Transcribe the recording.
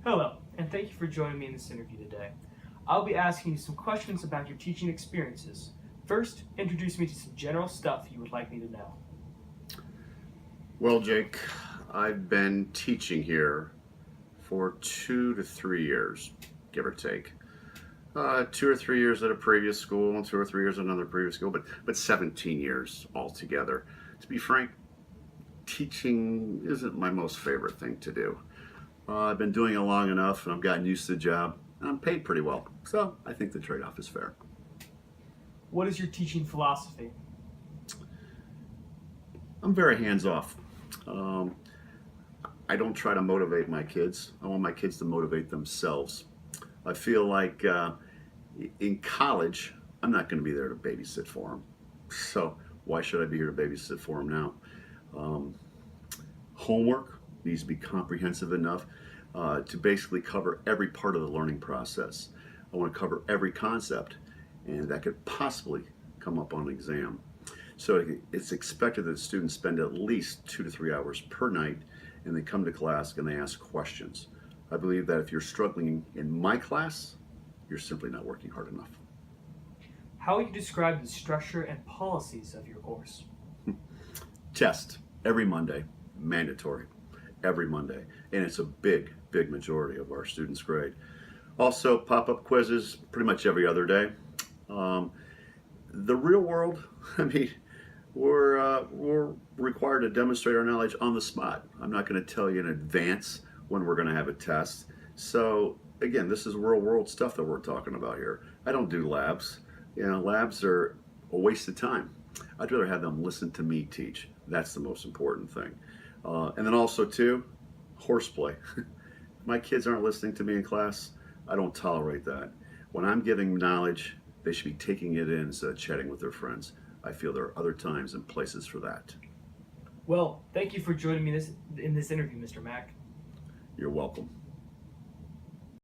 Hello, and thank you for joining me in this interview today. I'll be asking you some questions about your teaching experiences. First, introduce me to some general stuff you would like me to know. Well, Jake, I've been teaching here for 2 to 3 years, give or take. 2 or 3 years at a previous school and 2 or 3 years at another previous school, but 17 years altogether. To be frank, teaching isn't my most favorite thing to do. I've been doing it long enough and I've gotten used to the job. I'm paid pretty well, so I think the trade-off is fair. What is your teaching philosophy? I'm very hands-off. I don't try to motivate my kids. I want my kids to motivate themselves. I feel like in college, I'm not going to be there to babysit for them. So why should I be here to babysit for them now? Homework needs to be comprehensive enough to basically cover every part of the learning process. I want to cover every concept, and that could possibly come up on an exam. So it's expected that students spend at least 2 to 3 hours per night, and they come to class and they ask questions. I believe that if you're struggling in my class, you're simply not working hard enough. How would you describe the structure and policies of your course? Test every Monday, mandatory, every Monday, and it's a big majority of our students' grade. Also, pop-up quizzes pretty much every other day. The real world, I mean, we're required to demonstrate our knowledge on the spot. I'm not going to tell you in advance when we're going to have a test. So again, this is real world stuff that we're talking about here. I don't do labs. Labs are a waste of time. I'd rather have them listen to me teach. That's the most important thing. And then also too, horseplay. My kids aren't listening to me in class. I don't tolerate that. When I'm giving knowledge, they should be taking it in instead of chatting with their friends. I feel there are other times and places for that. Well, thank you for joining me in this interview, Mr. Mack. You're welcome.